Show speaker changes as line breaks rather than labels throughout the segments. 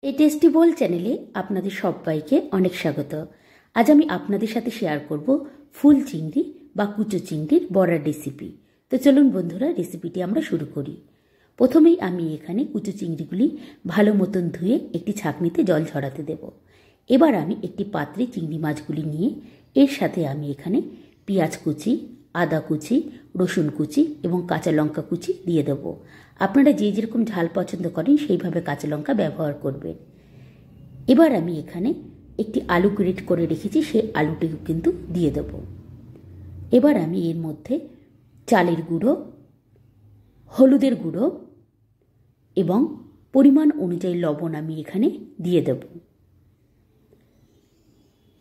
এই টেস্টি বোল চ্যানেলে আপনাদের সবাইকে অনেক স্বাগত। আজ আমি আপনাদের সাথে শেয়ার করব ফুল চিংড়ি বা কুচো চিংড়ির বড়ার রেসিপি। তো চলুন বন্ধুরা, রেসিপিটি আমরা শুরু করি। প্রথমেই আমি এখানে কুচো চিংড়িগুলি ভালো মতন ধুয়ে একটি ছাঁকনিতে জল ঝরাতে দেব। এবার আমি একটি পাত্রে চিংড়ি মাছগুলি নিয়ে এর সাথে আমি এখানে পেঁয়াজ কুচি, আদা কুচি, রসুন কুচি এবং কাঁচা লঙ্কা কুচি দিয়ে দেব। আপনারা যে যেরকম ঝাল পছন্দ করেন সেইভাবে কাঁচা লঙ্কা ব্যবহার করবেন। এবার আমি এখানে একটি আলু গ্রেট করে রেখেছি, সেই আলুটিও কিন্তু দিয়ে দেব। এবার আমি এর মধ্যে চালের গুঁড়ো, হলুদের গুঁড়ো এবং পরিমাণ অনুযায়ী লবণ আমি এখানে দিয়ে দেব।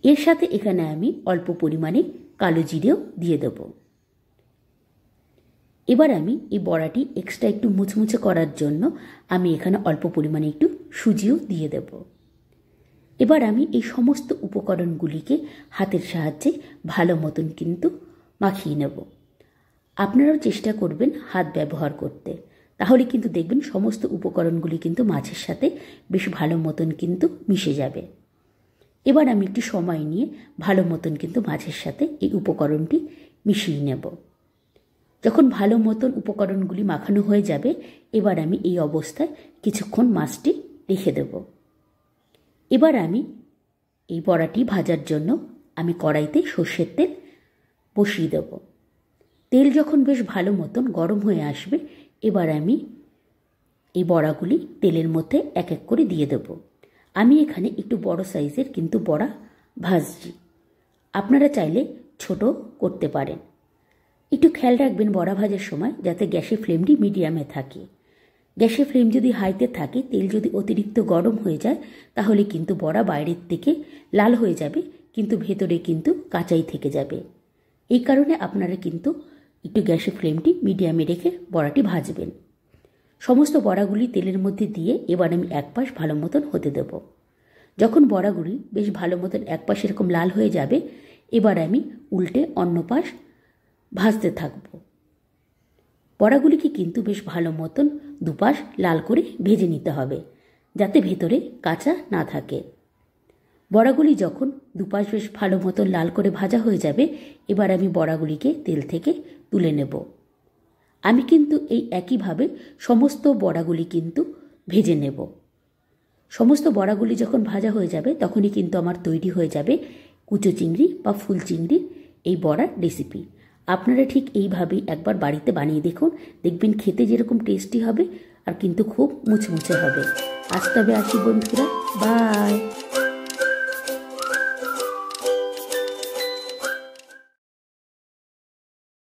এর সাথে এখানে আমি অল্প পরিমাণে কালো জিরেও দিয়ে দেব। এবার আমি এই বড়াটি এক্সট্রা একটু মুচমুচে করার জন্য আমি এখানে অল্প পরিমাণে একটু সুজিও দিয়ে দেব। এবার আমি এই সমস্ত উপকরণগুলিকে হাতের সাহায্যে ভালো মতন কিন্তু মাখিয়ে নেব। আপনারাও চেষ্টা করবেন হাত ব্যবহার করতে, তাহলে কিন্তু দেখবেন সমস্ত উপকরণগুলি কিন্তু মাছের সাথে বেশ ভালো মতন কিন্তু মিশে যাবে। এবার আমি একটু সময় নিয়ে ভালো মতন কিন্তু মাছের সাথে এই উপকরণটি মিশিয়ে নেব। যখন ভালো মতন উপকরণগুলি মাখানো হয়ে যাবে, এবার আমি এই অবস্থায় কিছুক্ষণ মাছটি রেখে দেব। এবার আমি এই বড়াটি ভাজার জন্য আমি কড়াইতে সর্ষের তেল বসিয়ে দেব। তেল যখন বেশ ভালো মতন গরম হয়ে আসবে, এবার আমি এই বড়াগুলি তেলের মধ্যে এক এক করে দিয়ে দেব। আমি এখানে একটু বড় সাইজের কিন্তু বড়া ভাজছি, আপনারা চাইলে ছোট করতে পারেন। একটু খেয়াল রাখবেন বড়া ভাজার সময় যাতে গ্যাসের ফ্লেমটি মিডিয়ামে থাকে। গ্যাসের ফ্লেম যদি হাইতে থাকে, তেল যদি অতিরিক্ত গরম হয়ে যায়, তাহলে কিন্তু বড়া বাইরের থেকে লাল হয়ে যাবে, কিন্তু ভেতরে কিন্তু কাঁচাই থেকে যাবে। এই কারণে আপনারা কিন্তু একটু গ্যাসের ফ্লেমটি মিডিয়ামে রেখে বড়াটি ভাজবেন। সমস্ত বড়াগুলি তেলের মধ্যে দিয়ে এবার আমি এক পাশ ভালো মতন হতে দেব। যখন বড়াগুলি বেশ ভালো মতন এক পাশ এরকম লাল হয়ে যাবে, এবার আমি উল্টে অন্য পাশ ভাজতে থাকব। বড়াগুলিকে কিন্তু বেশ ভালো মতন দুপাশ লাল করে ভেজে নিতে হবে, যাতে ভেতরে কাঁচা না থাকে। বড়াগুলি যখন দুপাশ বেশ ভালো মতন লাল করে ভাজা হয়ে যাবে, এবার আমি বড়াগুলিকে তেল থেকে তুলে নেব। আমি কিন্তু এই একইভাবে সমস্ত বড়াগুলি কিন্তু ভেজে নেব। সমস্ত বড়াগুলি যখন ভাজা হয়ে যাবে, তখনই কিন্তু আমার তৈরি হয়ে যাবে কুচো চিংড়ি বা ফুল চিংড়ির এই বড়ার রেসিপি। আপনারা ঠিক এইভাবেই একবার বাড়িতে বানিয়ে দেখুন, দেখবেন খেতে যেরকম টেস্টি হবে আর কিন্তু খুব মুচমুচে হবে। আজ তবে আসি বন্ধুরা, বাই।